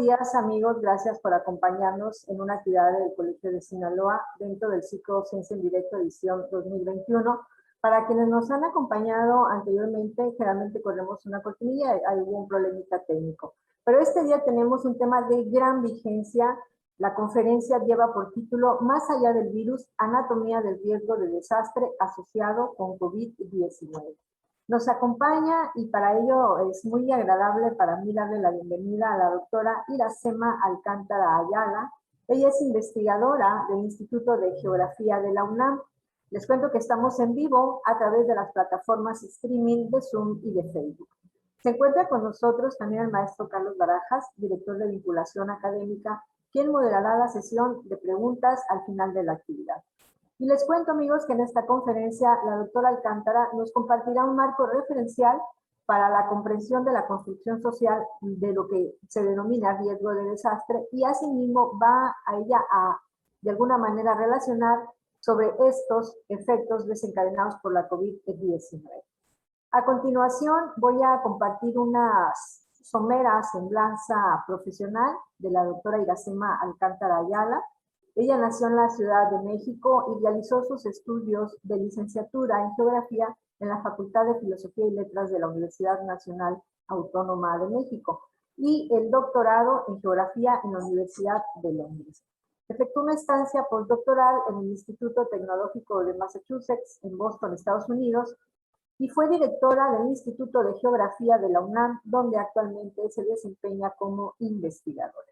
días, amigos. Gracias por acompañarnos en una actividad del Colegio de Sinaloa dentro del ciclo Ciencia en Directo edición 2021. Para quienes nos han acompañado anteriormente, generalmente corremos una cortinilla, hay un problemita técnico. Pero este día tenemos un tema de gran vigencia. La conferencia lleva por título Más allá del virus, anatomía del riesgo de desastre asociado con COVID-19. Nos acompaña y para ello es muy agradable para mí darle la bienvenida a la doctora Iracema Alcántara Ayala. Ella es investigadora del Instituto de Geografía de la UNAM. Les cuento que estamos en vivo a través de las plataformas streaming de Zoom y de Facebook. Se encuentra con nosotros también el maestro Carlos Barajas, director de vinculación académica, quien moderará la sesión de preguntas al final de la actividad. Y les cuento, amigos, que en esta conferencia la doctora Alcántara nos compartirá un marco referencial para la comprensión de la construcción social de lo que se denomina riesgo de desastre, y asimismo va a ella a, de alguna manera, relacionar sobre estos efectos desencadenados por la COVID-19. A continuación voy a compartir una somera semblanza profesional de la doctora Iracema Alcántara Ayala. Ella nació en la Ciudad de México y realizó sus estudios de licenciatura en Geografía en la Facultad de Filosofía y Letras de la Universidad Nacional Autónoma de México y el doctorado en Geografía en la Universidad de Londres. Efectuó una estancia postdoctoral en el Instituto Tecnológico de Massachusetts en Boston, Estados Unidos, y fue directora del Instituto de Geografía de la UNAM, donde actualmente se desempeña como investigadora.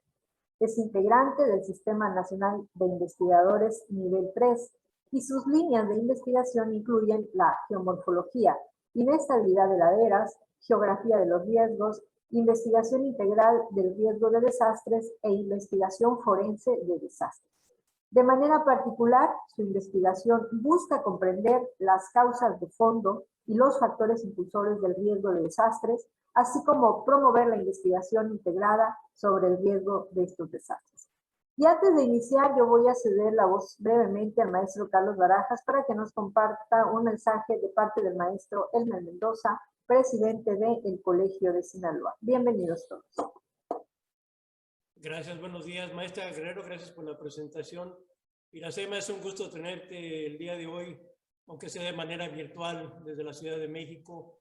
Es integrante del Sistema Nacional de Investigadores Nivel 3 y sus líneas de investigación incluyen la geomorfología, inestabilidad de laderas, geografía de los riesgos, investigación integral del riesgo de desastres e investigación forense de desastres. De manera particular, su investigación busca comprender las causas de fondo y los factores impulsores del riesgo de desastres, así como promover la investigación integrada sobre el riesgo de estos desastres. Y antes de iniciar, yo voy a ceder la voz brevemente al maestro Carlos Barajas para que nos comparta un mensaje de parte del maestro Elmer Mendoza, presidente del Colegio de Sinaloa. Bienvenidos todos. Gracias, buenos días, maestra Guerrero, gracias por la presentación. Iracema, es un gusto tenerte el día de hoy, aunque sea de manera virtual, desde la Ciudad de México.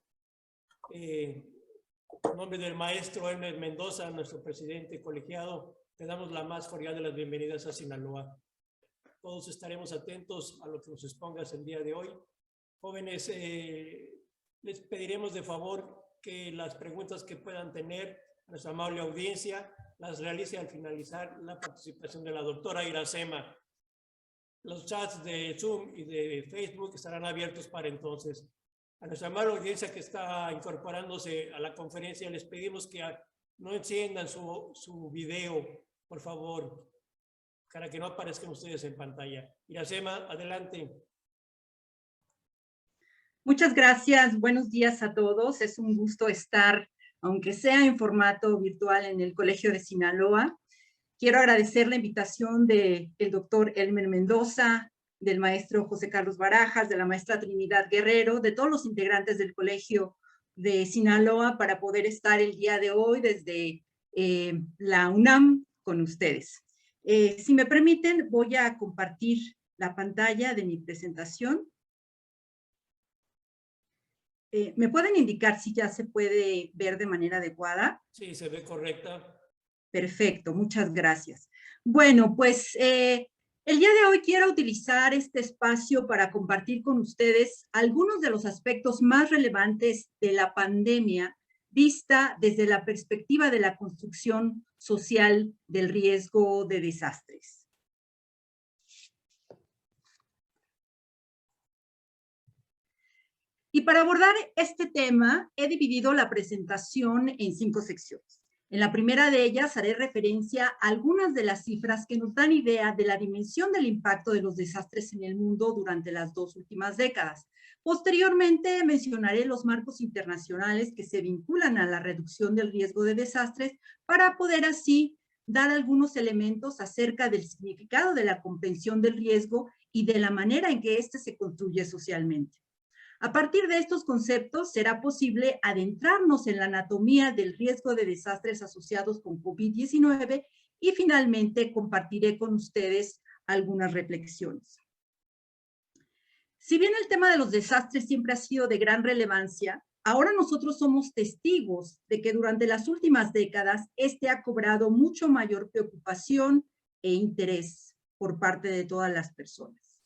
En nombre del maestro Elmer Mendoza, nuestro presidente colegiado, te damos la más cordial de las bienvenidas a Sinaloa. Todos estaremos atentos a lo que nos expongas el día de hoy. Jóvenes, les pediremos de favor que las preguntas que puedan tener a nuestra amable audiencia las realice al finalizar la participación de la doctora Iracema. Los chats de Zoom y de Facebook estarán abiertos para entonces. A nuestra amable audiencia que está incorporándose a la conferencia, les pedimos que no enciendan su video, por favor, para que no aparezcan ustedes en pantalla. Iracema, adelante. Muchas gracias. Buenos días a todos. Es un gusto estar, aunque sea en formato virtual, en el Colegio de Sinaloa. Quiero agradecer la invitación del doctor Elmer Mendoza, del maestro José Carlos Barajas, de la maestra Trinidad Guerrero, de todos los integrantes del Colegio de Sinaloa para poder estar el día de hoy desde la UNAM con ustedes. Si me permiten, voy a compartir la pantalla de mi presentación. ¿Me pueden indicar si ya se puede ver de manera adecuada? Sí, se ve correcta. Perfecto, muchas gracias. Bueno, pues el día de hoy quiero utilizar este espacio para compartir con ustedes algunos de los aspectos más relevantes de la pandemia vista desde la perspectiva de la construcción social del riesgo de desastres. Y para abordar este tema, he dividido la presentación en 5 secciones. En la primera de ellas haré referencia a algunas de las cifras que nos dan idea de la dimensión del impacto de los desastres en el mundo durante las 2 últimas décadas. Posteriormente mencionaré los marcos internacionales que se vinculan a la reducción del riesgo de desastres para poder así dar algunos elementos acerca del significado de la comprensión del riesgo y de la manera en que éste se construye socialmente. A partir de estos conceptos será posible adentrarnos en la anatomía del riesgo de desastres asociados con COVID-19 y finalmente compartiré con ustedes algunas reflexiones. Si bien el tema de los desastres siempre ha sido de gran relevancia, ahora nosotros somos testigos de que durante las últimas décadas este ha cobrado mucho mayor preocupación e interés por parte de todas las personas.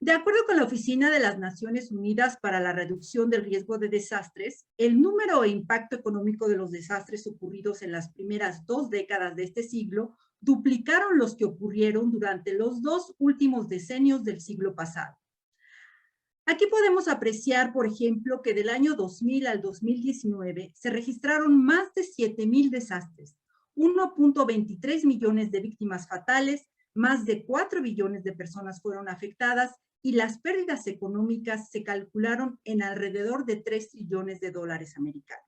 De acuerdo con la Oficina de las Naciones Unidas para la Reducción del Riesgo de Desastres, el número e impacto económico de los desastres ocurridos en las primeras 2 décadas de este siglo duplicaron los que ocurrieron durante los 2 últimos decenios del siglo pasado. Aquí podemos apreciar, por ejemplo, que del año 2000 al 2019 se registraron más de 7,000 desastres, 1.23 millones de víctimas fatales, más de 4 billones de personas fueron afectadas y las pérdidas económicas se calcularon en alrededor de 3 trillones de dólares americanos.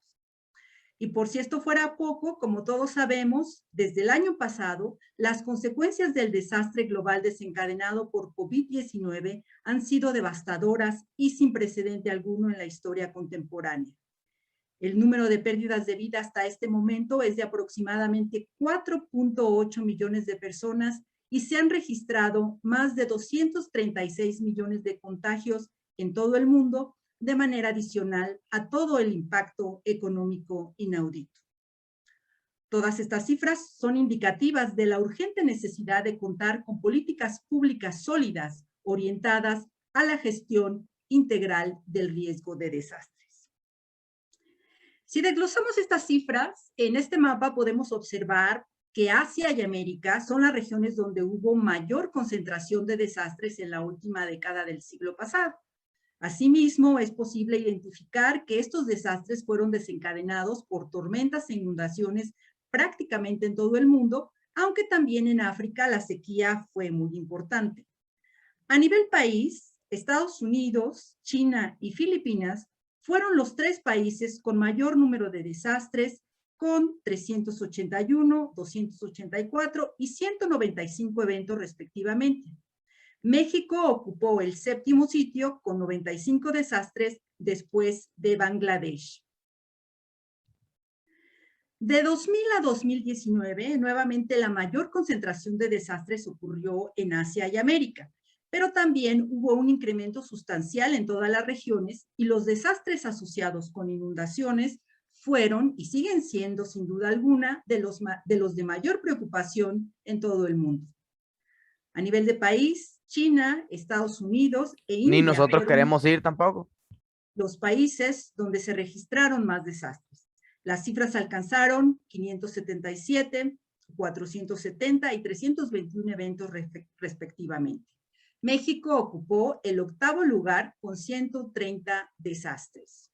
Y por si esto fuera poco, como todos sabemos, desde el año pasado, las consecuencias del desastre global desencadenado por COVID-19 han sido devastadoras y sin precedente alguno en la historia contemporánea. El número de pérdidas de vida hasta este momento es de aproximadamente 4.8 millones de personas y se han registrado más de 236 millones de contagios en todo el mundo, de manera adicional a todo el impacto económico inaudito. Todas estas cifras son indicativas de la urgente necesidad de contar con políticas públicas sólidas orientadas a la gestión integral del riesgo de desastres. Si desglosamos estas cifras, en este mapa podemos observar que Asia y América son las regiones donde hubo mayor concentración de desastres en la última década del siglo pasado. Asimismo, es posible identificar que estos desastres fueron desencadenados por tormentas e inundaciones prácticamente en todo el mundo, aunque también en África la sequía fue muy importante. A nivel país, Estados Unidos, China y Filipinas fueron los 3 países con mayor número de desastres, con 381, 284 y 195 eventos respectivamente. México ocupó el 7º sitio con 95 desastres después de Bangladesh. De 2000 a 2019, nuevamente la mayor concentración de desastres ocurrió en Asia y América, pero también hubo un incremento sustancial en todas las regiones y los desastres asociados con inundaciones fueron y siguen siendo, sin duda alguna, de los de mayor preocupación en todo el mundo. A nivel de país, China, Estados Unidos e India. Ni nosotros queremos ir tampoco. Los países donde se registraron más desastres. Las cifras alcanzaron 577, 470 y 321 eventos respectivamente. México ocupó el 8º lugar con 130 desastres.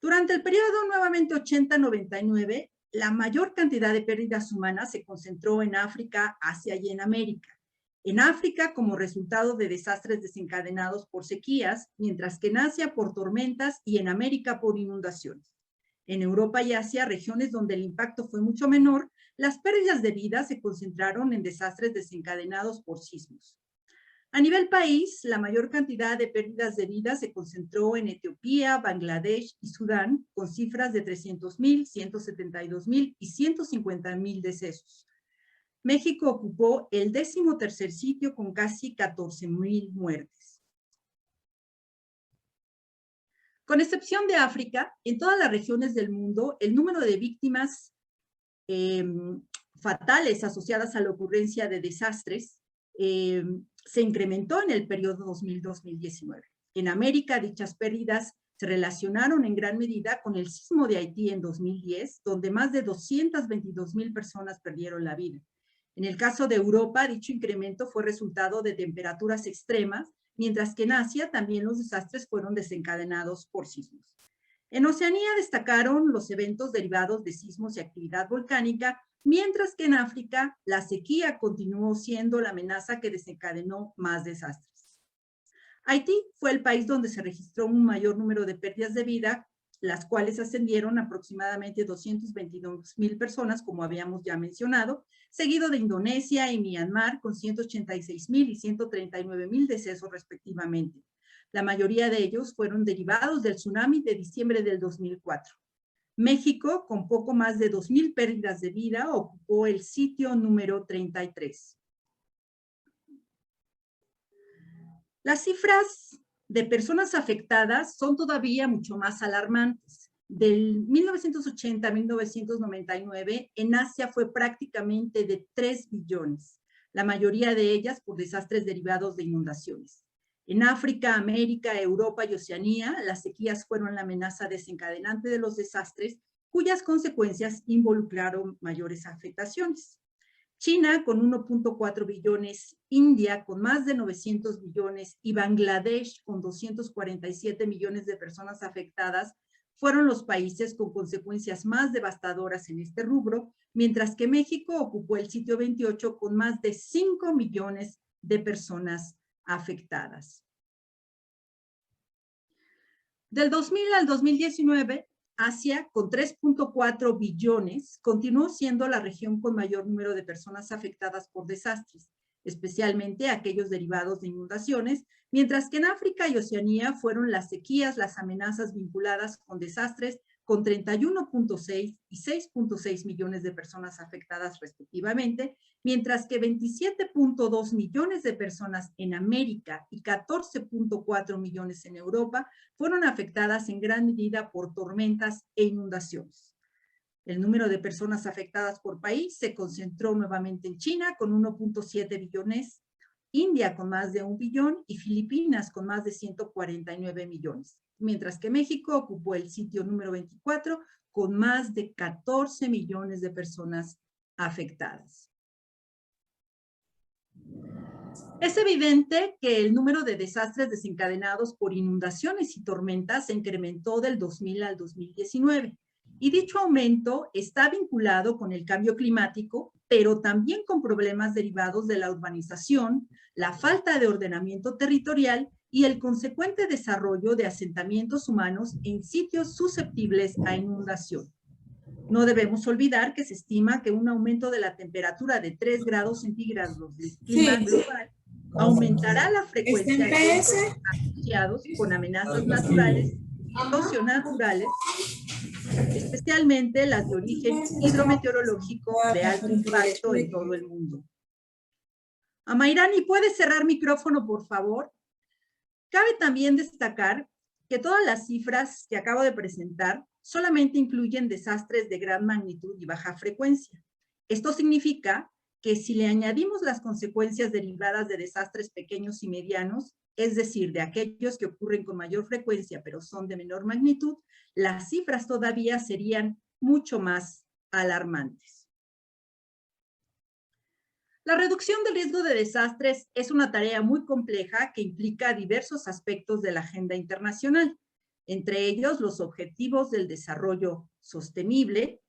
Durante el periodo nuevamente 80-99, la mayor cantidad de pérdidas humanas se concentró en África, Asia y en América. En África como resultado de desastres desencadenados por sequías, mientras que en Asia por tormentas y en América por inundaciones. En Europa y Asia, regiones donde el impacto fue mucho menor, las pérdidas de vida se concentraron en desastres desencadenados por sismos. A nivel país, la mayor cantidad de pérdidas de vida se concentró en Etiopía, Bangladesh y Sudán, con cifras de 300,000, 172,000 y 150,000 decesos. México ocupó el 13º sitio con casi 14,000 muertes. Con excepción de África, en todas las regiones del mundo, el número de víctimas fatales asociadas a la ocurrencia de desastres se incrementó en el periodo 2000-2019. En América, dichas pérdidas se relacionaron en gran medida con el sismo de Haití en 2010, donde más de 222,000 personas perdieron la vida. En el caso de Europa, dicho incremento fue resultado de temperaturas extremas, mientras que en Asia también los desastres fueron desencadenados por sismos. En Oceanía destacaron los eventos derivados de sismos y actividad volcánica, mientras que en África la sequía continuó siendo la amenaza que desencadenó más desastres. Haití fue el país donde se registró un mayor número de pérdidas de vida, las cuales ascendieron a aproximadamente 222,000 personas, como habíamos ya mencionado, seguido de Indonesia y Myanmar con 186,000 y 139,000 decesos respectivamente. La mayoría de ellos fueron derivados del tsunami de diciembre del 2004. México, con poco más de 2,000 pérdidas de vida, ocupó el sitio número 33. Las cifras de personas afectadas son todavía mucho más alarmantes. Del 1980 a 1999, en Asia fue prácticamente de 3 billones, la mayoría de ellas por desastres derivados de inundaciones. En África, América, Europa y Oceanía, las sequías fueron la amenaza desencadenante de los desastres, cuyas consecuencias involucraron mayores afectaciones. China con 1.4 billones, India con más de 900 billones y Bangladesh con 247 millones de personas afectadas fueron los países con consecuencias más devastadoras en este rubro, mientras que México ocupó el sitio 28 con más de 5 millones de personas afectadas. Del 2000 al 2019, Asia, con 3.4 billones, continuó siendo la región con mayor número de personas afectadas por desastres, especialmente aquellos derivados de inundaciones, mientras que en África y Oceanía fueron las sequías las amenazas vinculadas con desastres, con 31.6 y 6.6 millones de personas afectadas respectivamente, mientras que 27.2 millones de personas en América y 14.4 millones en Europa fueron afectadas en gran medida por tormentas e inundaciones. El número de personas afectadas por país se concentró nuevamente en China con 1.7 billones, India con más de 1 billón y Filipinas con más de 149 millones, mientras que México ocupó el sitio número 24 con más de 14 millones de personas afectadas. Es evidente que el número de desastres desencadenados por inundaciones y tormentas se incrementó del 2000 al 2019, y dicho aumento está vinculado con el cambio climático, pero también con problemas derivados de la urbanización, la falta de ordenamiento territorial y el consecuente desarrollo de asentamientos humanos en sitios susceptibles a inundación. No debemos olvidar que se estima que un aumento de la temperatura de 3 grados centígrados del clima global aumentará la frecuencia de eventos asociados con amenazas naturales y socionaturales, especialmente las de origen hidrometeorológico de alto impacto en todo el mundo. Amairani, ¿puedes cerrar micrófono, por favor? Cabe también destacar que todas las cifras que acabo de presentar solamente incluyen desastres de gran magnitud y baja frecuencia. Esto significa que si le añadimos las consecuencias derivadas de desastres pequeños y medianos, es decir, de aquellos que ocurren con mayor frecuencia pero son de menor magnitud, las cifras todavía serían mucho más alarmantes. La reducción del riesgo de desastres es una tarea muy compleja que implica diversos aspectos de la agenda internacional, entre ellos los objetivos del desarrollo sostenible,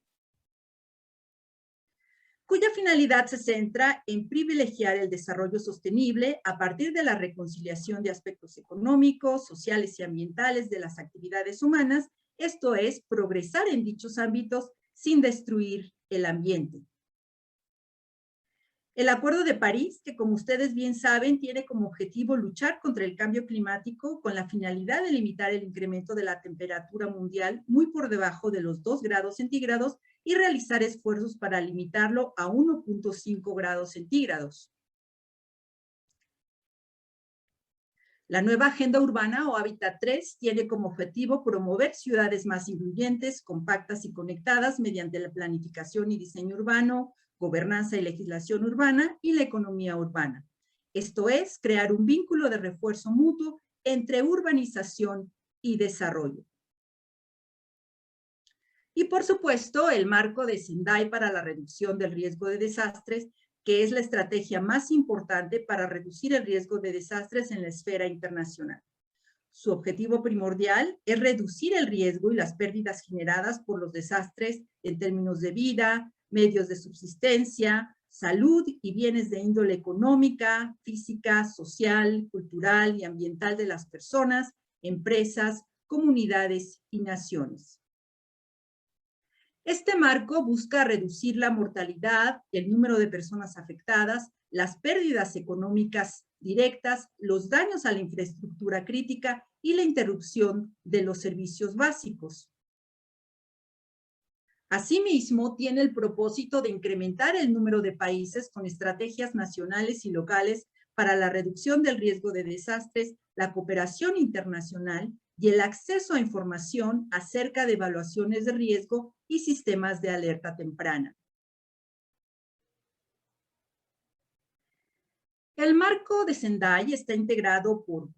cuya finalidad se centra en privilegiar el desarrollo sostenible a partir de la reconciliación de aspectos económicos, sociales y ambientales de las actividades humanas, esto es, progresar en dichos ámbitos sin destruir el ambiente. El Acuerdo de París, que como ustedes bien saben, tiene como objetivo luchar contra el cambio climático con la finalidad de limitar el incremento de la temperatura mundial muy por debajo de los 2 grados centígrados y realizar esfuerzos para limitarlo a 1.5 grados centígrados. La nueva Agenda Urbana o Hábitat 3 tiene como objetivo promover ciudades más incluyentes, compactas y conectadas mediante la planificación y diseño urbano, gobernanza y legislación urbana y la economía urbana. Esto es, crear un vínculo de refuerzo mutuo entre urbanización y desarrollo. Y por supuesto, el marco de Sendai para la reducción del riesgo de desastres, que es la estrategia más importante para reducir el riesgo de desastres en la esfera internacional. Su objetivo primordial es reducir el riesgo y las pérdidas generadas por los desastres en términos de vida, medios de subsistencia, salud y bienes de índole económica, física, social, cultural y ambiental de las personas, empresas, comunidades y naciones. Este marco busca reducir la mortalidad, el número de personas afectadas, las pérdidas económicas directas, los daños a la infraestructura crítica y la interrupción de los servicios básicos. Asimismo, tiene el propósito de incrementar el número de países con estrategias nacionales y locales para la reducción del riesgo de desastres, la cooperación internacional y el acceso a información acerca de evaluaciones de riesgo y sistemas de alerta temprana. El marco de Sendai está integrado por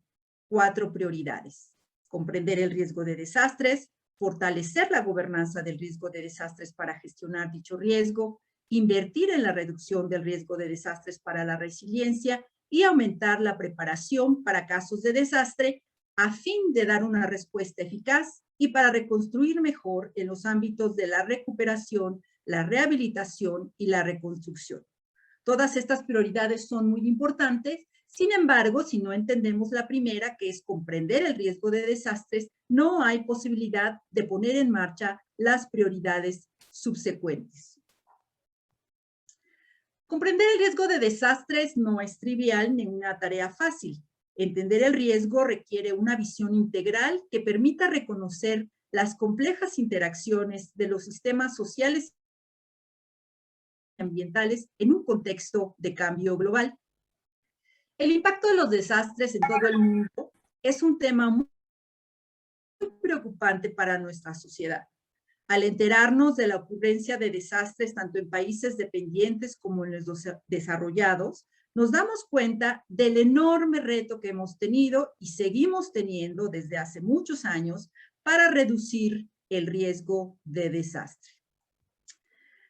4 prioridades: comprender el riesgo de desastres, fortalecer la gobernanza del riesgo de desastres para gestionar dicho riesgo, invertir en la reducción del riesgo de desastres para la resiliencia y aumentar la preparación para casos de desastre a fin de dar una respuesta eficaz y para reconstruir mejor en los ámbitos de la recuperación, la rehabilitación y la reconstrucción. Todas estas prioridades son muy importantes. Sin embargo, si no entendemos la primera, que es comprender el riesgo de desastres, no hay posibilidad de poner en marcha las prioridades subsecuentes. Comprender el riesgo de desastres no es trivial ni una tarea fácil. Entender el riesgo requiere una visión integral que permita reconocer las complejas interacciones de los sistemas sociales y ambientales en un contexto de cambio global. El impacto de los desastres en todo el mundo es un tema muy preocupante para nuestra sociedad. Al enterarnos de la ocurrencia de desastres tanto en países dependientes como en los desarrollados, nos damos cuenta del enorme reto que hemos tenido y seguimos teniendo desde hace muchos años para reducir el riesgo de desastre.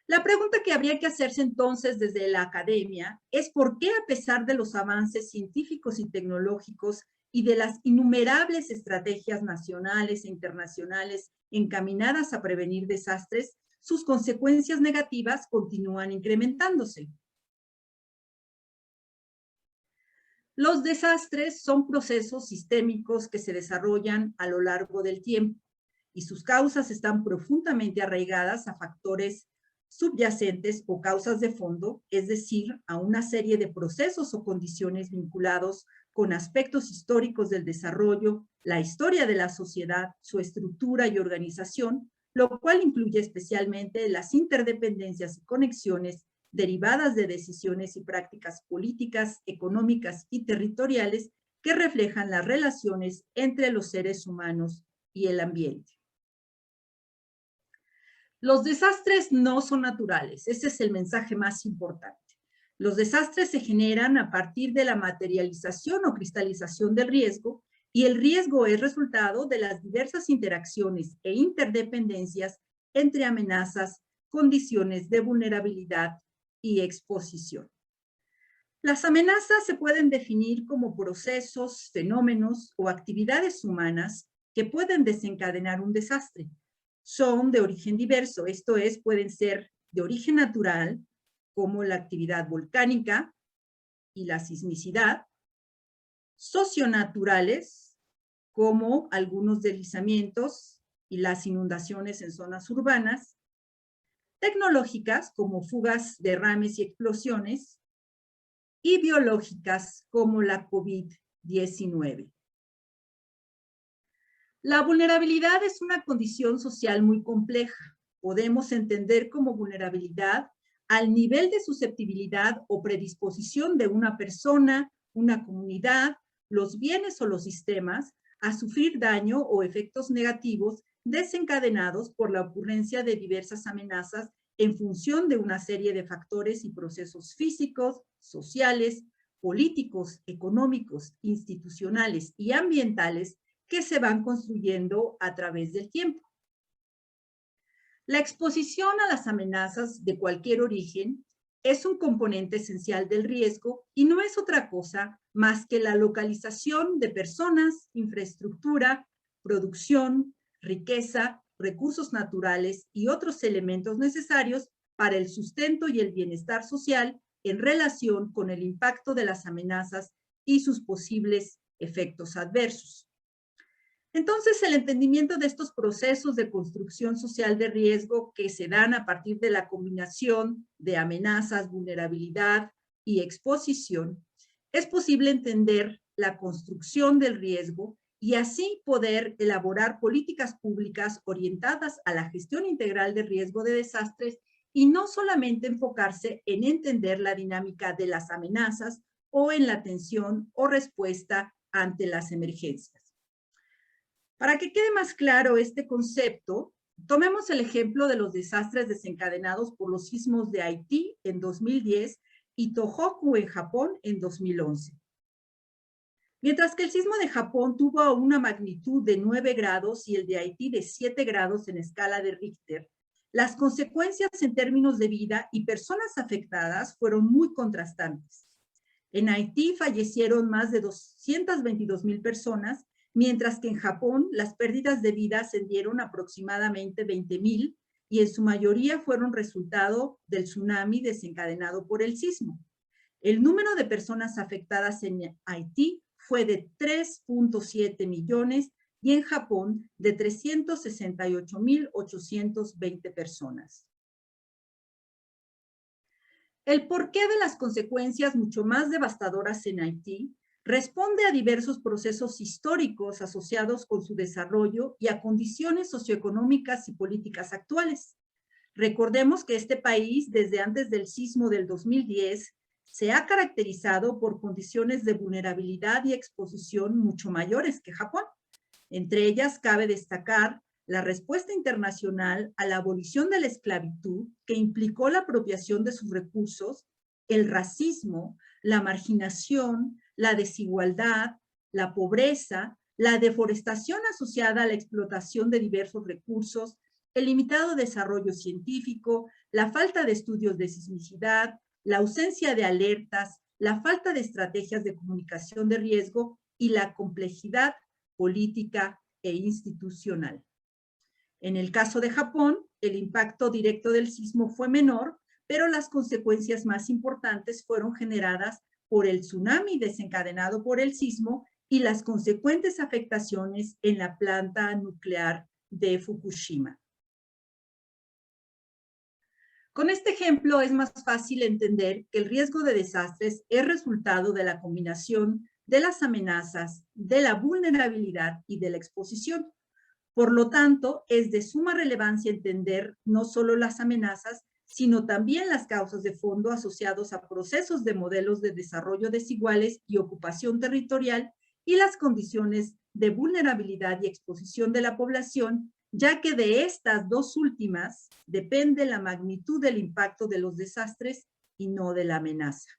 La pregunta que habría que hacerse entonces desde la academia es por qué, a pesar de los avances científicos y tecnológicos y de las innumerables estrategias nacionales e internacionales encaminadas a prevenir desastres, sus consecuencias negativas continúan incrementándose. Los desastres son procesos sistémicos que se desarrollan a lo largo del tiempo y sus causas están profundamente arraigadas a factores subyacentes o causas de fondo, es decir, a una serie de procesos o condiciones vinculados con aspectos históricos del desarrollo, la historia de la sociedad, su estructura y organización, lo cual incluye especialmente las interdependencias y conexiones derivadas de decisiones y prácticas políticas, económicas y territoriales que reflejan las relaciones entre los seres humanos y el ambiente. Los desastres no son naturales, ese es el mensaje más importante. Los desastres se generan a partir de la materialización o cristalización del riesgo, y el riesgo es resultado de las diversas interacciones e interdependencias entre amenazas, condiciones de vulnerabilidad y exposición. Las amenazas se pueden definir como procesos, fenómenos o actividades humanas que pueden desencadenar un desastre. Son de origen diverso, esto es, pueden ser de origen natural, como la actividad volcánica y la sismicidad, socionaturales, como algunos deslizamientos y las inundaciones en zonas urbanas, tecnológicas, como fugas, derrames y explosiones, y biológicas, como la COVID-19. La vulnerabilidad es una condición social muy compleja. Podemos entender como vulnerabilidad al nivel de susceptibilidad o predisposición de una persona, una comunidad, los bienes o los sistemas a sufrir daño o efectos negativos desencadenados por la ocurrencia de diversas amenazas en función de una serie de factores y procesos físicos, sociales, políticos, económicos, institucionales y ambientales que se van construyendo a través del tiempo. La exposición a las amenazas de cualquier origen es un componente esencial del riesgo y no es otra cosa más que la localización de personas, infraestructura, producción, riqueza, recursos naturales y otros elementos necesarios para el sustento y el bienestar social en relación con el impacto de las amenazas y sus posibles efectos adversos. Entonces, el entendimiento de estos procesos de construcción social de riesgo que se dan a partir de la combinación de amenazas, vulnerabilidad y exposición, es posible entender la construcción del riesgo y así poder elaborar políticas públicas orientadas a la gestión integral de riesgo de desastres y no solamente enfocarse en entender la dinámica de las amenazas o en la atención o respuesta ante las emergencias. Para que quede más claro este concepto, tomemos el ejemplo de los desastres desencadenados por los sismos de Haití en 2010 y Tohoku en Japón en 2011. Mientras que el sismo de Japón tuvo una magnitud de 9 grados y el de Haití de 7 grados en escala de Richter, las consecuencias en términos de vida y personas afectadas fueron muy contrastantes. En Haití fallecieron más de 222,000 personas, mientras que en Japón las pérdidas de vida ascendieron aproximadamente 20,000 y en su mayoría fueron resultado del tsunami desencadenado por el sismo. El número de personas afectadas en Haití fue de 3.7 millones y en Japón de 368,820 personas. El porqué de las consecuencias mucho más devastadoras en Haití responde a diversos procesos históricos asociados con su desarrollo y a condiciones socioeconómicas y políticas actuales. Recordemos que este país, desde antes del sismo del 2010, se ha caracterizado por condiciones de vulnerabilidad y exposición mucho mayores que Japón. Entre ellas cabe destacar la respuesta internacional a la abolición de la esclavitud, que implicó la apropiación de sus recursos, el racismo, la marginación, la desigualdad, la pobreza, la deforestación asociada a la explotación de diversos recursos, el limitado desarrollo científico, la falta de estudios de sismicidad, la ausencia de alertas, la falta de estrategias de comunicación de riesgo y la complejidad política e institucional. En el caso de Japón, el impacto directo del sismo fue menor, pero las consecuencias más importantes fueron generadas por el tsunami desencadenado por el sismo y las consecuentes afectaciones en la planta nuclear de Fukushima. Con este ejemplo es más fácil entender que el riesgo de desastres es resultado de la combinación de las amenazas, de la vulnerabilidad y de la exposición. Por lo tanto, es de suma relevancia entender no solo las amenazas, sino también las causas de fondo asociados a procesos de modelos de desarrollo desiguales y ocupación territorial y las condiciones de vulnerabilidad y exposición de la población, ya que de estas dos últimas depende la magnitud del impacto de los desastres y no de la amenaza.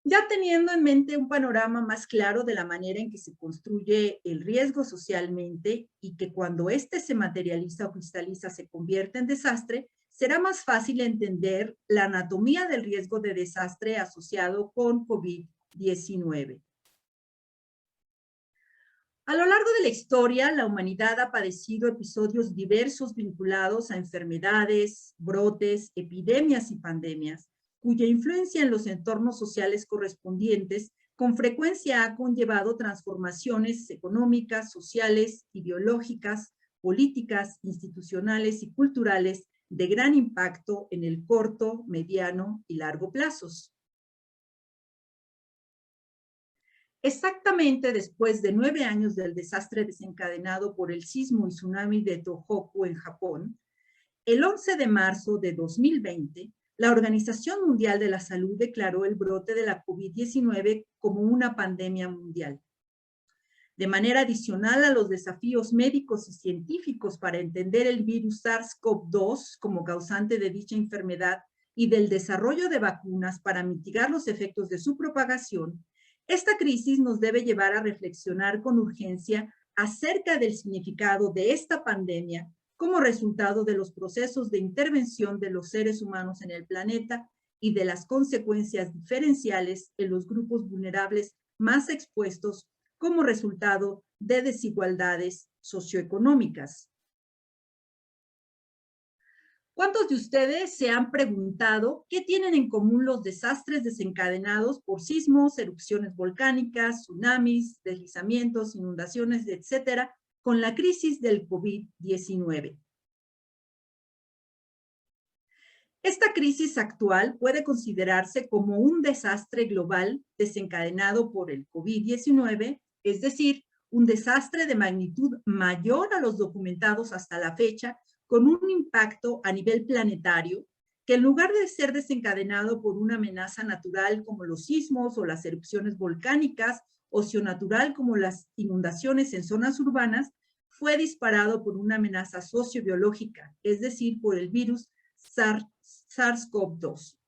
Ya teniendo en mente un panorama más claro de la manera en que se construye el riesgo socialmente y que cuando éste se materializa o cristaliza se convierte en desastre, será más fácil entender la anatomía del riesgo de desastre asociado con COVID-19. A lo largo de la historia, la humanidad ha padecido episodios diversos vinculados a enfermedades, brotes, epidemias y pandemias, cuya influencia en los entornos sociales correspondientes con frecuencia ha conllevado transformaciones económicas, sociales, ideológicas, políticas, institucionales y culturales de gran impacto en el corto, mediano y largo plazos. Exactamente después de 9 años del desastre desencadenado por el sismo y tsunami de Tohoku en Japón, el 11 de marzo de 2020, la Organización Mundial de la Salud declaró el brote de la COVID-19 como una pandemia mundial. De manera adicional a los desafíos médicos y científicos para entender el virus SARS-CoV-2 como causante de dicha enfermedad y del desarrollo de vacunas para mitigar los efectos de su propagación, esta crisis nos debe llevar a reflexionar con urgencia acerca del significado de esta pandemia como resultado de los procesos de intervención de los seres humanos en el planeta y de las consecuencias diferenciales en los grupos vulnerables más expuestos como resultado de desigualdades socioeconómicas. ¿Cuántos de ustedes se han preguntado qué tienen en común los desastres desencadenados por sismos, erupciones volcánicas, tsunamis, deslizamientos, inundaciones, etcétera, con la crisis del COVID-19? Esta crisis actual puede considerarse como un desastre global desencadenado por el COVID-19, es decir, un desastre de magnitud mayor a los documentados hasta la fecha, con un impacto a nivel planetario, que en lugar de ser desencadenado por una amenaza natural como los sismos o las erupciones volcánicas, oceanatural como las inundaciones en zonas urbanas, fue disparado por una amenaza sociobiológica, es decir, por el virus SARS-CoV-2.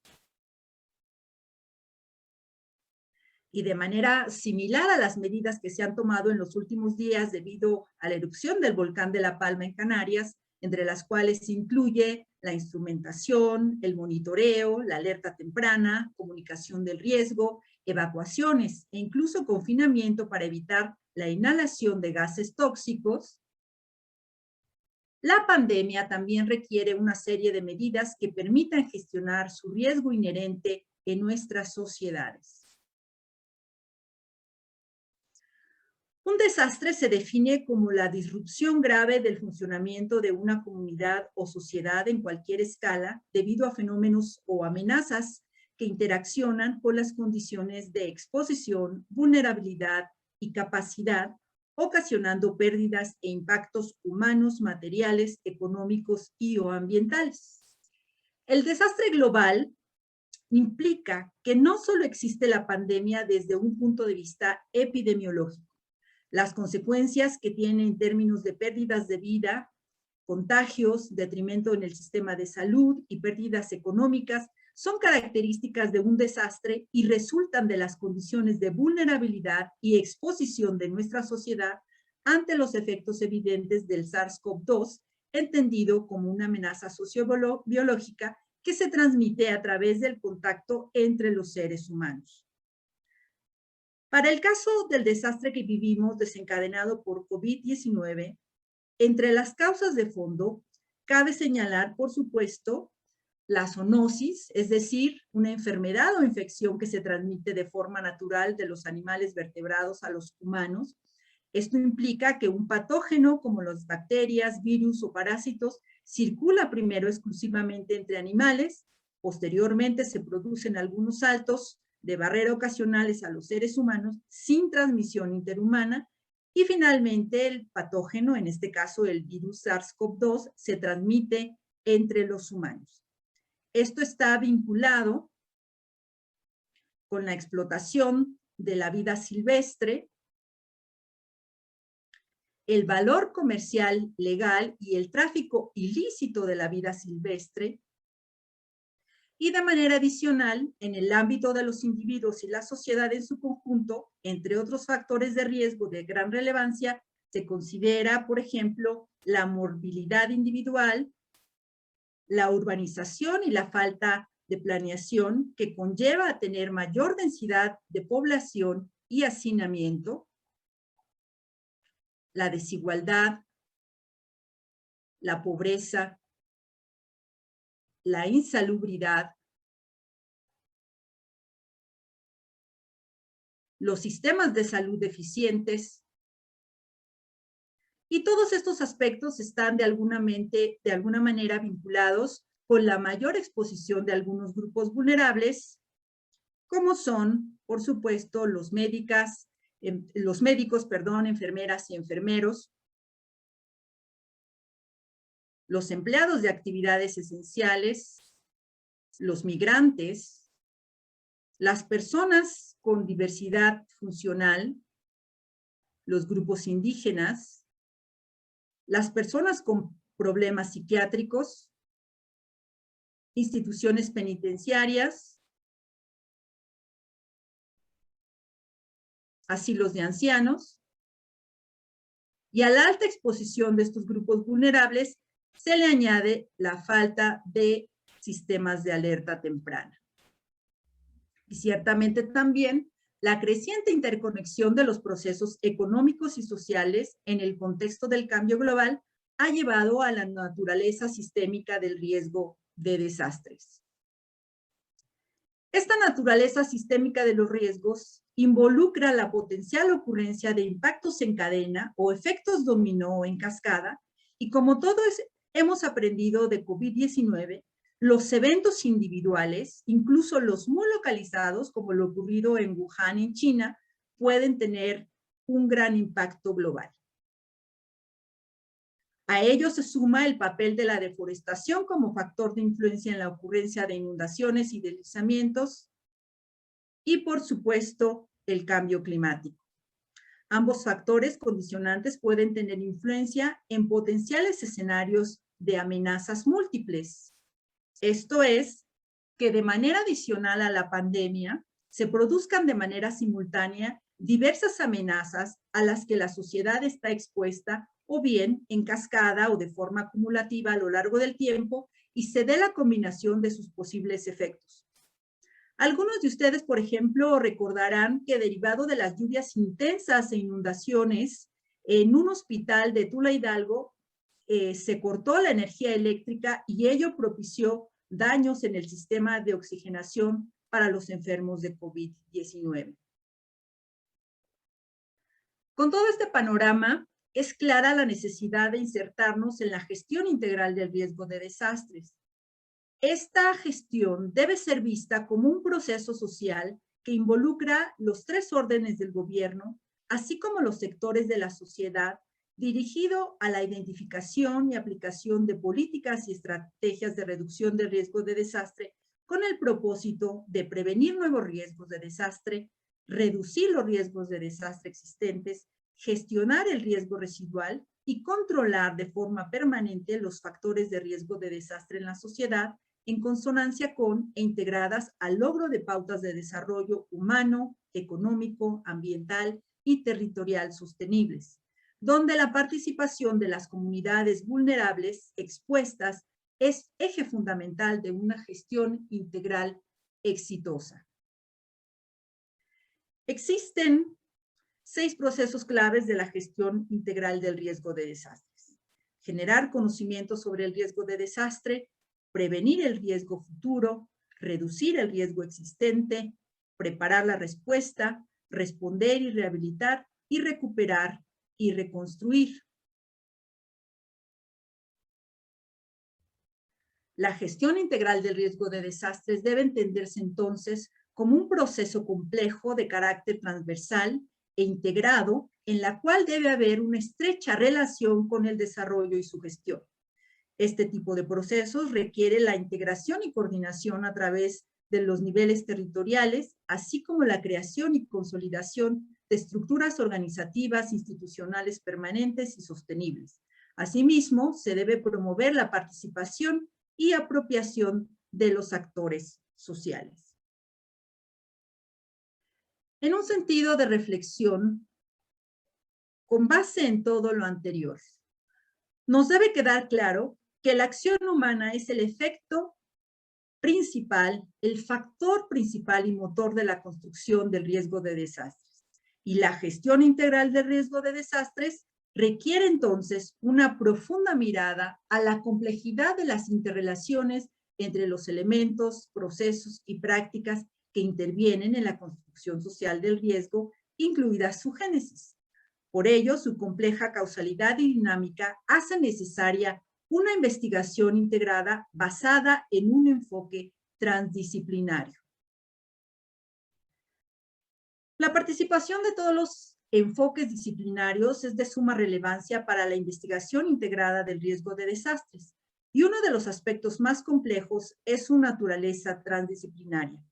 Y de manera similar a las medidas que se han tomado en los últimos días debido a la erupción del volcán de La Palma en Canarias, entre las cuales incluye la instrumentación, el monitoreo, la alerta temprana, comunicación del riesgo, evacuaciones e incluso confinamiento para evitar la inhalación de gases tóxicos. La pandemia también requiere una serie de medidas que permitan gestionar su riesgo inherente en nuestras sociedades. Un desastre se define como la disrupción grave del funcionamiento de una comunidad o sociedad en cualquier escala debido a fenómenos o amenazas que interaccionan con las condiciones de exposición, vulnerabilidad y capacidad, ocasionando pérdidas e impactos humanos, materiales, económicos y o ambientales. El desastre global implica que no solo existe la pandemia desde un punto de vista epidemiológico. Las consecuencias que tiene en términos de pérdidas de vida, contagios, detrimento en el sistema de salud y pérdidas económicas son características de un desastre y resultan de las condiciones de vulnerabilidad y exposición de nuestra sociedad ante los efectos evidentes del SARS-CoV-2, entendido como una amenaza sociobiológica que se transmite a través del contacto entre los seres humanos. Para el caso del desastre que vivimos desencadenado por COVID-19, entre las causas de fondo, cabe señalar, por supuesto, la zoonosis, es decir, una enfermedad o infección que se transmite de forma natural de los animales vertebrados a los humanos. Esto implica que un patógeno, como las bacterias, virus o parásitos, circula primero exclusivamente entre animales, posteriormente se producen algunos saltos de barrera ocasionales a los seres humanos sin transmisión interhumana, y finalmente el patógeno, en este caso el virus SARS-CoV-2, se transmite entre los humanos. Esto está vinculado con la explotación de la vida silvestre, el valor comercial legal y el tráfico ilícito de la vida silvestre, y de manera adicional, en el ámbito de los individuos y la sociedad en su conjunto, entre otros factores de riesgo de gran relevancia, se considera, por ejemplo, la morbilidad individual, la urbanización y la falta de planeación que conlleva a tener mayor densidad de población y hacinamiento, la desigualdad, la pobreza, la insalubridad, los sistemas de salud deficientes, y todos estos aspectos están de alguna manera vinculados con la mayor exposición de algunos grupos vulnerables, como son, por supuesto, los médicos, enfermeras y enfermeros, los empleados de actividades esenciales, los migrantes, las personas con diversidad funcional, los grupos indígenas, las personas con problemas psiquiátricos, instituciones penitenciarias, asilos de ancianos, y a la alta exposición de estos grupos vulnerables se le añade la falta de sistemas de alerta temprana. Y ciertamente también la creciente interconexión de los procesos económicos y sociales en el contexto del cambio global ha llevado a la naturaleza sistémica del riesgo de desastres. Esta naturaleza sistémica de los riesgos involucra la potencial ocurrencia de impactos en cadena o efectos dominó o en cascada, y como todos hemos aprendido de COVID-19, los eventos individuales, incluso los muy localizados, como lo ocurrido en Wuhan, en China, pueden tener un gran impacto global. A ello se suma el papel de la deforestación como factor de influencia en la ocurrencia de inundaciones y deslizamientos, y por supuesto el cambio climático. Ambos factores condicionantes pueden tener influencia en potenciales escenarios de amenazas múltiples. Esto es, que de manera adicional a la pandemia se produzcan de manera simultánea diversas amenazas a las que la sociedad está expuesta, o bien en cascada o de forma acumulativa a lo largo del tiempo, y se dé la combinación de sus posibles efectos. Algunos de ustedes, por ejemplo, recordarán que derivado de las lluvias intensas e inundaciones, en un hospital de Tula Hidalgo se cortó la energía eléctrica y ello propició daños en el sistema de oxigenación para los enfermos de COVID-19. Con todo este panorama, es clara la necesidad de insertarnos en la gestión integral del riesgo de desastres. Esta gestión debe ser vista como un proceso social que involucra los tres órdenes del gobierno, así como los sectores de la sociedad, dirigido a la identificación y aplicación de políticas y estrategias de reducción del riesgo de desastre con el propósito de prevenir nuevos riesgos de desastre, reducir los riesgos de desastre existentes, gestionar el riesgo residual y controlar de forma permanente los factores de riesgo de desastre en la sociedad en consonancia con e integradas al logro de pautas de desarrollo humano, económico, ambiental y territorial sostenibles, donde la participación de las comunidades vulnerables expuestas es eje fundamental de una gestión integral exitosa. Existen 6 procesos claves de la gestión integral del riesgo de desastres. Generar conocimiento sobre el riesgo de desastre, prevenir el riesgo futuro, reducir el riesgo existente, preparar la respuesta, responder y rehabilitar, y recuperar y reconstruir. La gestión integral del riesgo de desastres debe entenderse entonces como un proceso complejo de carácter transversal e integrado, en la cual debe haber una estrecha relación con el desarrollo y su gestión. Este tipo de procesos requiere la integración y coordinación a través de los niveles territoriales, así como la creación y consolidación de estructuras organizativas, institucionales permanentes y sostenibles. Asimismo, se debe promover la participación y apropiación de los actores sociales. En un sentido de reflexión, con base en todo lo anterior, nos debe quedar claro que la acción humana es el efecto principal, el factor principal y motor de la construcción del riesgo de desastres. Y la gestión integral del riesgo de desastres requiere entonces una profunda mirada a la complejidad de las interrelaciones entre los elementos, procesos y prácticas que intervienen en la construcción social del riesgo, incluida su génesis. Por ello, su compleja causalidad y dinámica hace necesaria una investigación integrada basada en un enfoque transdisciplinario. La participación de todos los enfoques disciplinarios es de suma relevancia para la investigación integrada del riesgo de desastres, y uno de los aspectos más complejos es su naturaleza transdisciplinaria.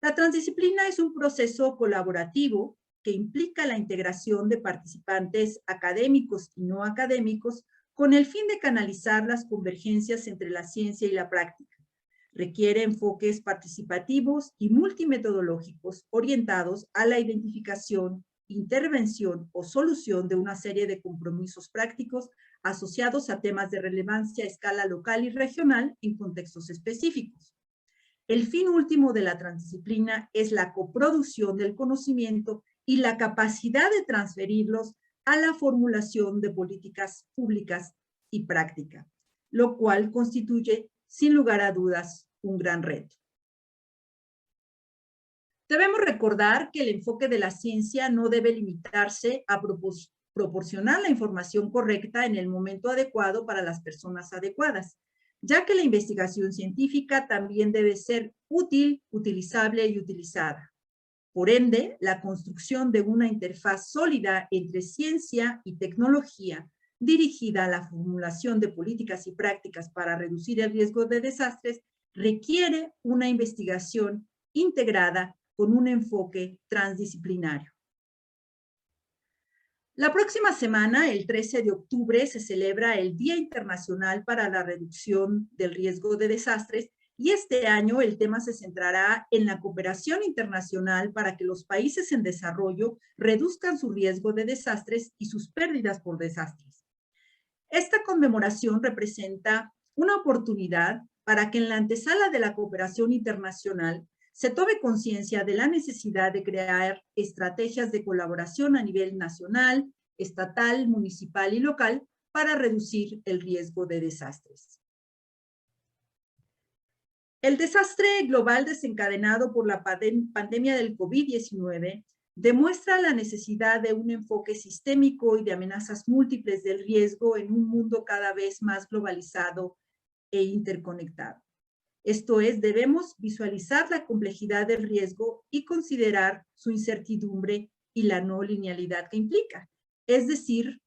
La transdisciplina es un proceso colaborativo que implica la integración de participantes académicos y no académicos con el fin de canalizar las convergencias entre la ciencia y la práctica. Requiere enfoques participativos y multimetodológicos orientados a la identificación, intervención o solución de una serie de compromisos prácticos asociados a temas de relevancia a escala local y regional en contextos específicos. El fin último de la transdisciplina es la coproducción del conocimiento y la capacidad de transferirlos a la formulación de políticas públicas y práctica, lo cual constituye, sin lugar a dudas, un gran reto. Debemos recordar que el enfoque de la ciencia no debe limitarse a proporcionar la información correcta en el momento adecuado para las personas adecuadas, ya que la investigación científica también debe ser útil, utilizable y utilizada. Por ende, la construcción de una interfaz sólida entre ciencia y tecnología dirigida a la formulación de políticas y prácticas para reducir el riesgo de desastres requiere una investigación integrada con un enfoque transdisciplinario. La próxima semana, el 13 de octubre, se celebra el Día Internacional para la Reducción del Riesgo de Desastres y este año el tema se centrará en la cooperación internacional para que los países en desarrollo reduzcan su riesgo de desastres y sus pérdidas por desastres. Esta conmemoración representa una oportunidad para que en la antesala de la cooperación internacional se tome conciencia de la necesidad de crear estrategias de colaboración a nivel nacional, estatal, municipal y local para reducir el riesgo de desastres. El desastre global desencadenado por la pandemia del COVID-19 demuestra la necesidad de un enfoque sistémico y de amenazas múltiples del riesgo en un mundo cada vez más globalizado e interconectado. Esto es, debemos visualizar la complejidad del riesgo y considerar su incertidumbre y la no linealidad que implica. Es decir,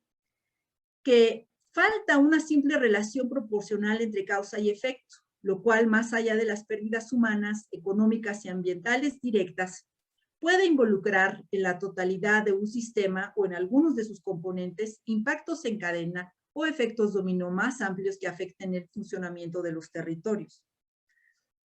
que falta una simple relación proporcional entre causa y efecto, lo cual, más allá de las pérdidas humanas, económicas y ambientales directas, puede involucrar en la totalidad de un sistema o en algunos de sus componentes impactos en cadena o efectos dominó más amplios que afecten el funcionamiento de los territorios.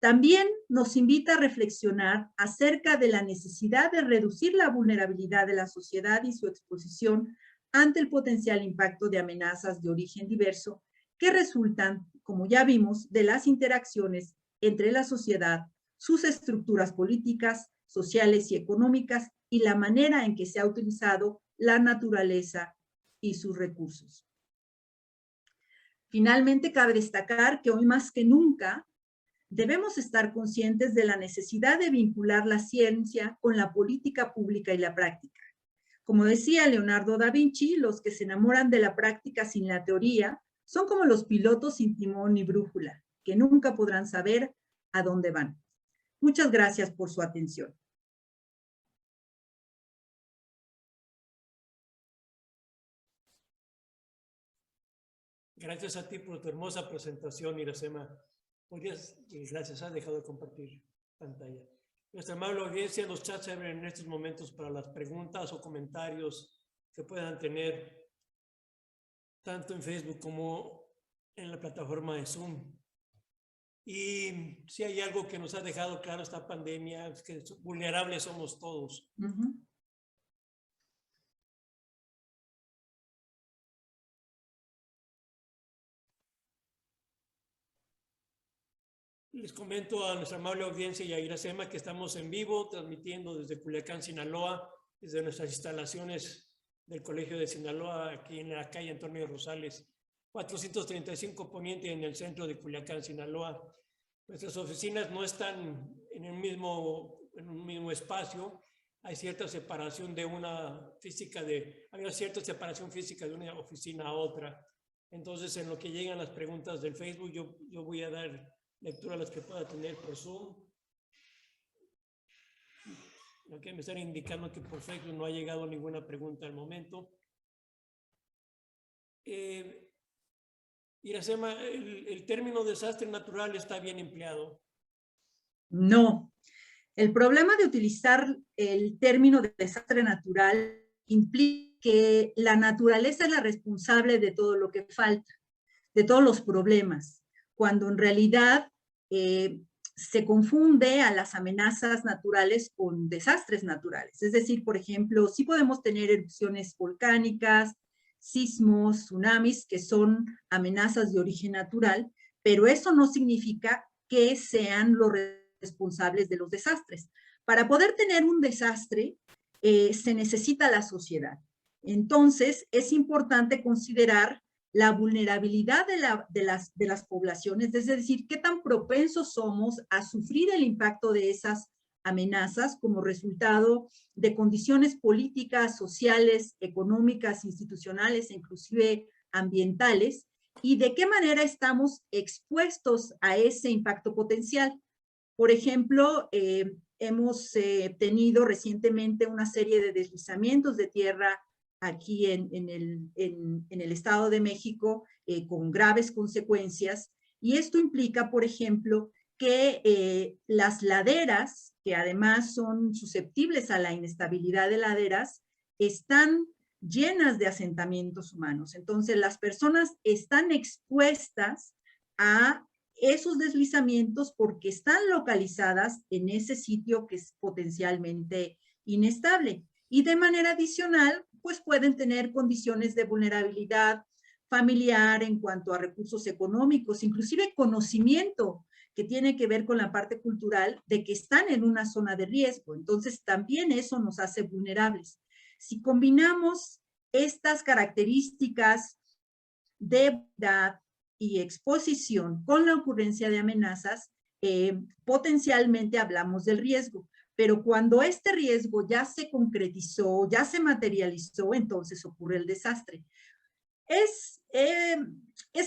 También nos invita a reflexionar acerca de la necesidad de reducir la vulnerabilidad de la sociedad y su exposición ante el potencial impacto de amenazas de origen diverso que resultan, como ya vimos, de las interacciones entre la sociedad, sus estructuras políticas, sociales y económicas y la manera en que se ha utilizado la naturaleza y sus recursos. Finalmente, cabe destacar que hoy más que nunca debemos estar conscientes de la necesidad de vincular la ciencia con la política pública y la práctica. Como decía Leonardo da Vinci, los que se enamoran de la práctica sin la teoría son como los pilotos sin timón ni brújula, que nunca podrán saber a dónde van. Muchas gracias por su atención. Gracias a ti por tu hermosa presentación, Iracema. Gracias, has dejado de compartir pantalla. Nuestra amable audiencia, los chats se abren en estos momentos para las preguntas o comentarios que puedan tener tanto en Facebook como en la plataforma de Zoom. Y si hay algo que nos ha dejado claro esta pandemia, es que vulnerables somos todos. Les comento a nuestra amable audiencia y a Iracema que estamos en vivo, transmitiendo desde Culiacán, Sinaloa, desde nuestras instalaciones del Colegio de Sinaloa, aquí en la calle Antonio Rosales, 435 Poniente, en el centro de Culiacán, Sinaloa. Nuestras oficinas no están en un mismo espacio. Hay cierta separación de hay cierta separación física de una oficina a otra. Entonces, en lo que llegan las preguntas del Facebook, yo voy a dar lectura a las que pueda tener por Zoom. Lo que me están indicando que por Facebook no ha llegado ninguna pregunta al momento. Iracema, ¿el término desastre natural está bien empleado? No. El problema de utilizar el término de desastre natural implica que la naturaleza es la responsable de todo lo que falta, de todos los problemas, cuando en realidad se confunde a las amenazas naturales con desastres naturales. Es decir, por ejemplo, sí podemos tener erupciones volcánicas, sismos, tsunamis, que son amenazas de origen natural, pero eso no significa que sean los responsables de los desastres. Para poder tener un desastre, se necesita la sociedad. Entonces, es importante considerar la vulnerabilidad de las poblaciones, es decir, qué tan propensos somos a sufrir el impacto de esas amenazas como resultado de condiciones políticas, sociales, económicas, institucionales e inclusive ambientales, y de qué manera estamos expuestos a ese impacto potencial. Por ejemplo, hemos tenido recientemente una serie de deslizamientos de tierra aquí en el Estado de México con graves consecuencias, y esto implica, por ejemplo, que las laderas, que además son susceptibles a la inestabilidad de laderas, están llenas de asentamientos humanos. Entonces, las personas están expuestas a esos deslizamientos porque están localizadas en ese sitio que es potencialmente inestable. Y de manera adicional, pues pueden tener condiciones de vulnerabilidad familiar en cuanto a recursos económicos, inclusive conocimiento que tiene que ver con la parte cultural de que están en una zona de riesgo. Entonces, también eso nos hace vulnerables. Si combinamos estas características de edad y exposición con la ocurrencia de amenazas, potencialmente hablamos del riesgo. Pero cuando este riesgo ya se concretizó, ya se materializó, entonces ocurre el desastre. Es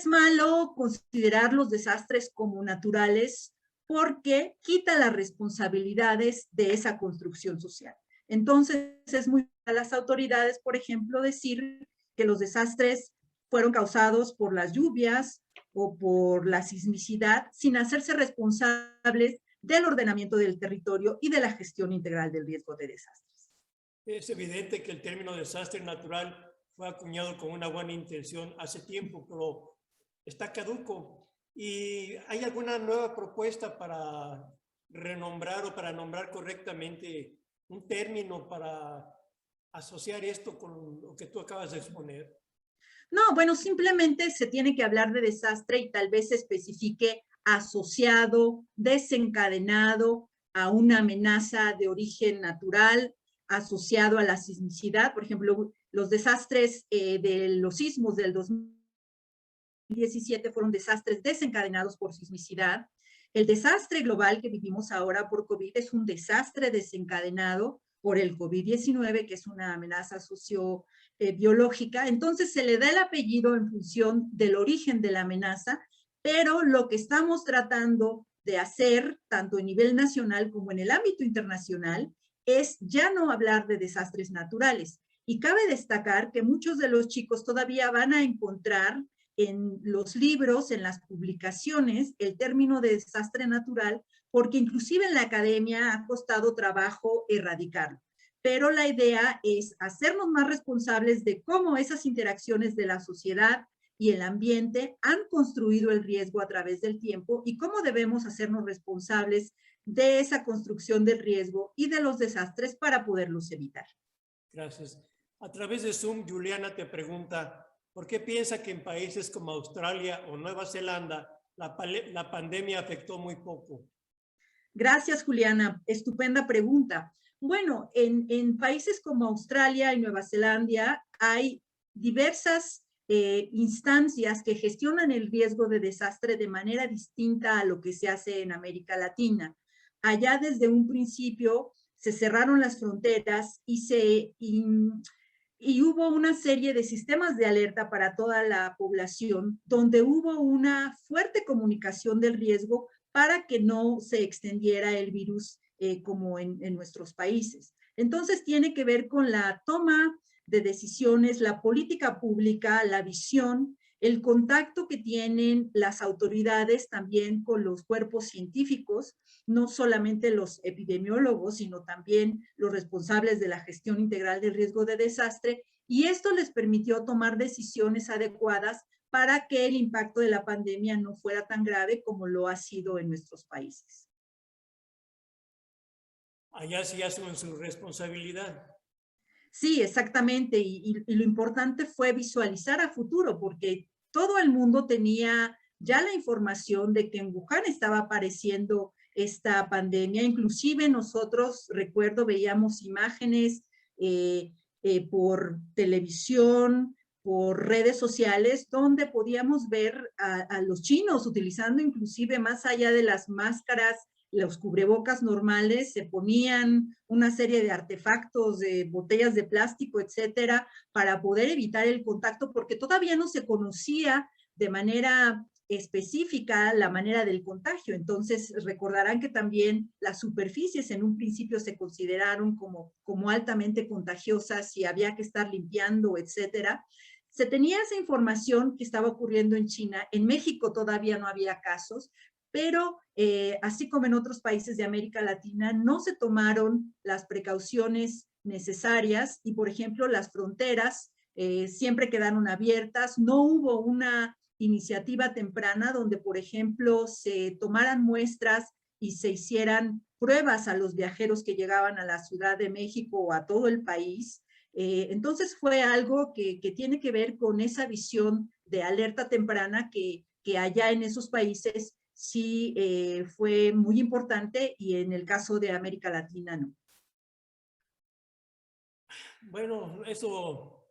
malo considerar los desastres como naturales porque quita las responsabilidades de esa construcción social. Entonces, es muy a las autoridades, por ejemplo, decir que los desastres fueron causados por las lluvias o por la sismicidad sin hacerse responsables del ordenamiento del territorio y de la gestión integral del riesgo de desastres. Es evidente que el término desastre natural fue acuñado con una buena intención hace tiempo, pero está caduco. ¿Y hay alguna nueva propuesta para renombrar o para nombrar correctamente un término para asociar esto con lo que tú acabas de exponer? No, bueno, simplemente se tiene que hablar de desastre y tal vez se especifique asociado, desencadenado a una amenaza de origen natural, asociado a la sismicidad. Por ejemplo, los desastres de los sismos del 2017 fueron desastres desencadenados por sismicidad. El desastre global que vivimos ahora por COVID es un desastre desencadenado por el COVID-19, que es una amenaza sociobiológica. Entonces se le da el apellido en función del origen de la amenaza, pero lo que estamos tratando de hacer, tanto a nivel nacional como en el ámbito internacional, es ya no hablar de desastres naturales. Y cabe destacar que muchos de los chicos todavía van a encontrar en los libros, en las publicaciones, el término de desastre natural, porque inclusive en la academia ha costado trabajo erradicarlo. Pero la idea es hacernos más responsables de cómo esas interacciones de la sociedad y el ambiente han construido el riesgo a través del tiempo y cómo debemos hacernos responsables de esa construcción del riesgo y de los desastres para poderlos evitar. Gracias. A través de Zoom, Juliana te pregunta, ¿por qué piensa que en países como Australia o Nueva Zelanda la pandemia afectó muy poco? Gracias, Juliana. Estupenda pregunta. Bueno, en países como Australia y Nueva Zelanda hay diversas instancias que gestionan el riesgo de desastre de manera distinta a lo que se hace en América Latina. Allá desde un principio se cerraron las fronteras y hubo una serie de sistemas de alerta para toda la población, donde hubo una fuerte comunicación del riesgo para que no se extendiera el virus como en nuestros países. Entonces tiene que ver con la toma de decisiones, la política pública, la visión, el contacto que tienen las autoridades también con los cuerpos científicos, no solamente los epidemiólogos, sino también los responsables de la gestión integral del riesgo de desastre, y esto les permitió tomar decisiones adecuadas para que el impacto de la pandemia no fuera tan grave como lo ha sido en nuestros países. Allá sí asumen su responsabilidad. Sí, exactamente, y lo importante fue visualizar a futuro, porque todo el mundo tenía ya la información de que en Wuhan estaba apareciendo esta pandemia. Inclusive nosotros, recuerdo, veíamos imágenes por televisión, por redes sociales, donde podíamos ver a los chinos utilizando inclusive más allá de las máscaras, los cubrebocas normales, se ponían una serie de artefactos, de botellas de plástico, etcétera, para poder evitar el contacto, porque todavía no se conocía de manera específica la manera del contagio. Entonces, recordarán que también las superficies en un principio se consideraron como altamente contagiosas y había que estar limpiando, etcétera. Se tenía esa información que estaba ocurriendo en China. En México todavía no había casos, pero así como en otros países de América Latina, no se tomaron las precauciones necesarias y, por ejemplo, las fronteras siempre quedaron abiertas. No hubo una iniciativa temprana donde, por ejemplo, se tomaran muestras y se hicieran pruebas a los viajeros que llegaban a la Ciudad de México o a todo el país. Entonces fue algo que tiene que ver con esa visión de alerta temprana que allá en esos países sí fue muy importante y en el caso de América Latina no. Bueno, eso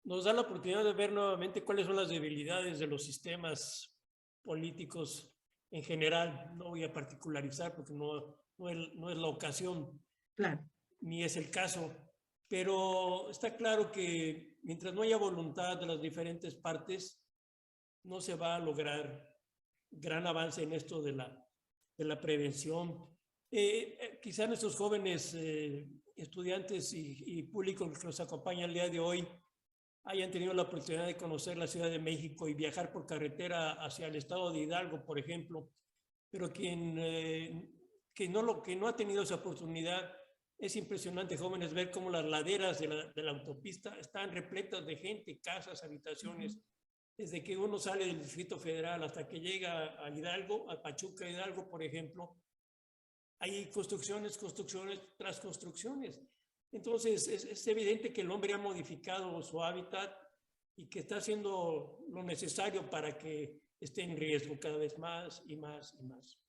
nos da la oportunidad de ver nuevamente cuáles son las debilidades de los sistemas políticos en general. No voy a particularizar porque no es la ocasión, claro, ni es el caso, pero está claro que mientras no haya voluntad de las diferentes partes, no se va a lograr gran avance en esto de la prevención. Quizá nuestros jóvenes estudiantes y público que nos acompaña el día de hoy hayan tenido la oportunidad de conocer la Ciudad de México y viajar por carretera hacia el estado de Hidalgo, por ejemplo, pero que no ha tenido esa oportunidad, es impresionante, jóvenes, ver cómo las laderas de la autopista están repletas de gente, casas, habitaciones. Desde que uno sale del Distrito Federal hasta que llega a Hidalgo, a Pachuca, Hidalgo, por ejemplo, hay construcciones tras construcciones. Entonces, es evidente que el hombre ha modificado su hábitat y que está haciendo lo necesario para que esté en riesgo cada vez más y más y más.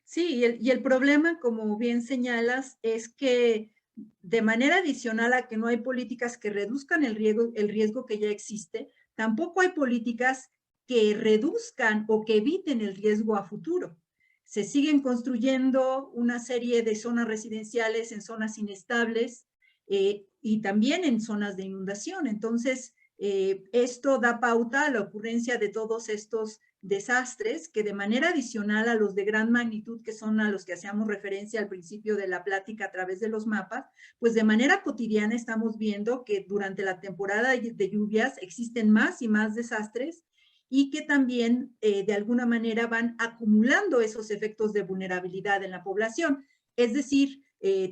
Sí, y el problema, como bien señalas, es que de manera adicional a que no hay políticas que reduzcan el riesgo que ya existe, tampoco hay políticas que reduzcan o que eviten el riesgo a futuro. Se siguen construyendo una serie de zonas residenciales en zonas inestables y también en zonas de inundación. Entonces, esto da pauta a la ocurrencia de todos estos desastres que de manera adicional a los de gran magnitud, que son a los que hacíamos referencia al principio de la plática a través de los mapas, pues de manera cotidiana estamos viendo que durante la temporada de lluvias existen más y más desastres y que también de alguna manera van acumulando esos efectos de vulnerabilidad en la población. Es decir,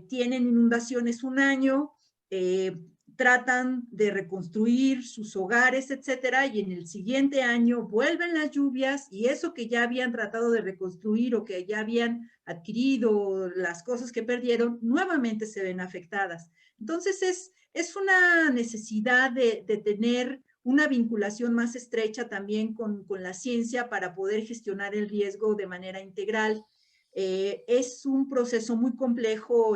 tienen inundaciones un año, tratan de reconstruir sus hogares, etcétera, y en el siguiente año vuelven las lluvias y eso que ya habían tratado de reconstruir o que ya habían adquirido, las cosas que perdieron, nuevamente se ven afectadas. Entonces es una necesidad de tener una vinculación más estrecha también con la ciencia para poder gestionar el riesgo de manera integral. Es un proceso muy complejo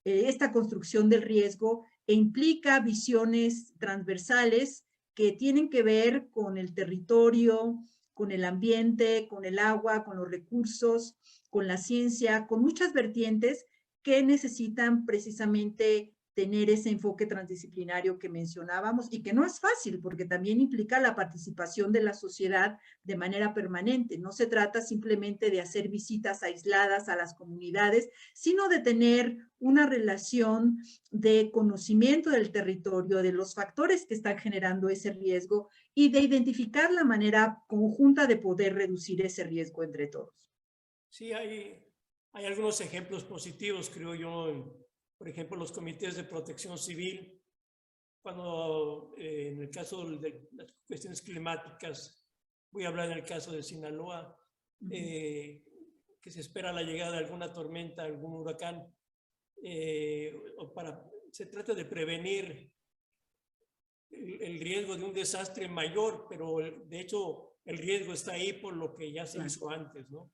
esta construcción del riesgo e implica visiones transversales que tienen que ver con el territorio, con el ambiente, con el agua, con los recursos, con la ciencia, con muchas vertientes que necesitan precisamente tener ese enfoque transdisciplinario que mencionábamos y que no es fácil porque también implica la participación de la sociedad de manera permanente. No se trata simplemente de hacer visitas aisladas a las comunidades, sino de tener una relación de conocimiento del territorio, de los factores que están generando ese riesgo y de identificar la manera conjunta de poder reducir ese riesgo entre todos. Sí, hay algunos ejemplos positivos, creo yo, por ejemplo, los comités de protección civil, cuando en el caso de las cuestiones climáticas, voy a hablar en el caso de Sinaloa, que se espera la llegada de alguna tormenta, algún huracán, se trata de prevenir el riesgo de un desastre mayor, pero de hecho el riesgo está ahí por lo que ya se hizo antes, ¿no?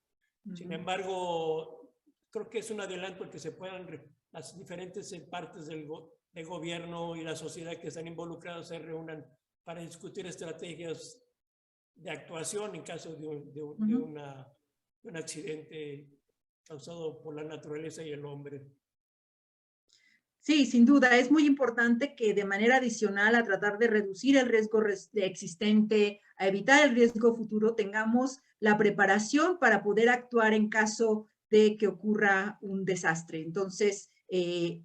Sin embargo, creo que es un adelanto el que se puedan las diferentes partes de gobierno y la sociedad que están involucrados se reúnan para discutir estrategias de actuación en caso de un accidente causado por la naturaleza y el hombre. Sí, sin duda, es muy importante que de manera adicional a tratar de reducir el riesgo existente, a evitar el riesgo futuro, tengamos la preparación para poder actuar en caso de que ocurra un desastre. Entonces,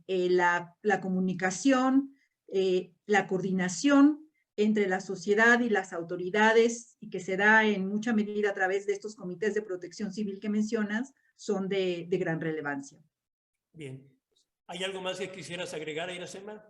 la comunicación, la coordinación entre la sociedad y las autoridades, y que se da en mucha medida a través de estos comités de protección civil que mencionas, son de gran relevancia. Bien. ¿Hay algo más que quisieras agregar, Iracema?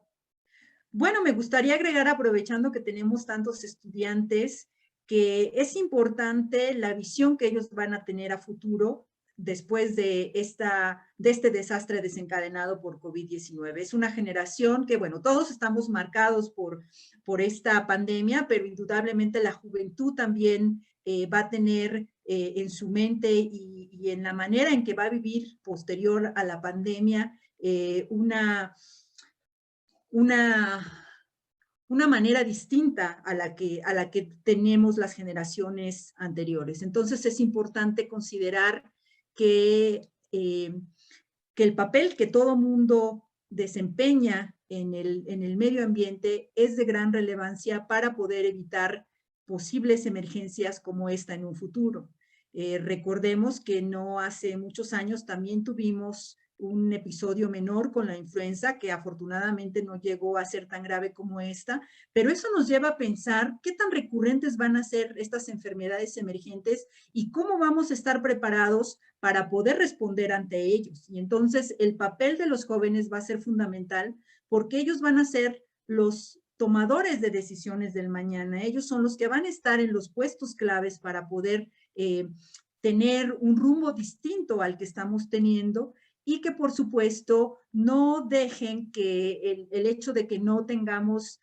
Bueno, me gustaría agregar, aprovechando que tenemos tantos estudiantes, que es importante la visión que ellos van a tener a futuro después de este desastre desencadenado por COVID-19. Es una generación que, bueno, todos estamos marcados por esta pandemia, pero indudablemente la juventud también va a tener en su mente y en la manera en que va a vivir posterior a la pandemia una manera distinta a la que tenemos las generaciones anteriores. Entonces es importante considerar que el papel que todo mundo desempeña en el medio ambiente es de gran relevancia para poder evitar posibles emergencias como esta en un futuro. Recordemos que no hace muchos años también tuvimos un episodio menor con la influenza, que afortunadamente no llegó a ser tan grave como esta, pero eso nos lleva a pensar qué tan recurrentes van a ser estas enfermedades emergentes y cómo vamos a estar preparados para poder responder ante ellos. Y entonces el papel de los jóvenes va a ser fundamental, porque ellos van a ser los tomadores de decisiones del mañana. Ellos son los que van a estar en los puestos claves para poder tener un rumbo distinto al que estamos teniendo, y que por supuesto no dejen que el hecho de que no tengamos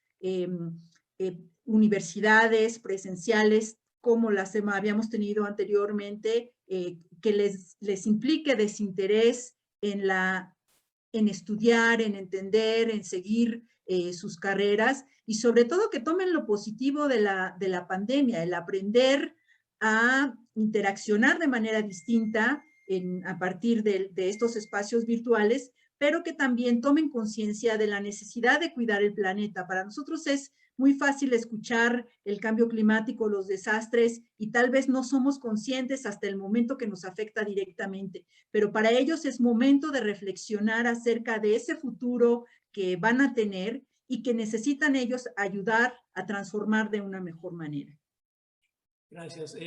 universidades presenciales como las habíamos tenido anteriormente, que les implique desinterés en estudiar, en entender, en seguir sus carreras, y sobre todo que tomen lo positivo de la pandemia, el aprender a interaccionar de manera distinta a partir de estos espacios virtuales, pero que también tomen conciencia de la necesidad de cuidar el planeta. Para nosotros es muy fácil escuchar el cambio climático, los desastres, y tal vez no somos conscientes hasta el momento que nos afecta directamente, pero para ellos es momento de reflexionar acerca de ese futuro que van a tener y que necesitan ellos ayudar a transformar de una mejor manera. Gracias.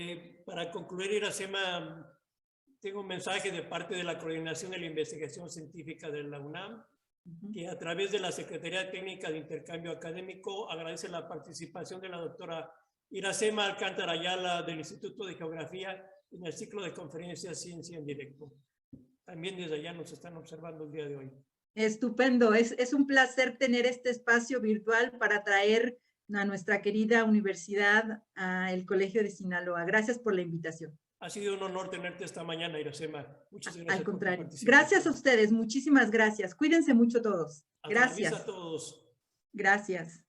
Para concluir, Iracema, tengo un mensaje de parte de la Coordinación de la Investigación Científica de la UNAM, que a través de la Secretaría Técnica de Intercambio Académico agradece la participación de la doctora Iracema Alcántara Ayala del Instituto de Geografía en el ciclo de conferencias Ciencia en Directo. También desde allá nos están observando el día de hoy. Estupendo, es un placer tener este espacio virtual para traer a nuestra querida universidad al Colegio de Sinaloa. Gracias por la invitación. Ha sido un honor tenerte esta mañana, Iracema. Muchas gracias. Al contrario. Gracias a ustedes. Muchísimas gracias. Cuídense mucho todos. Gracias. Hasta a todos. Gracias.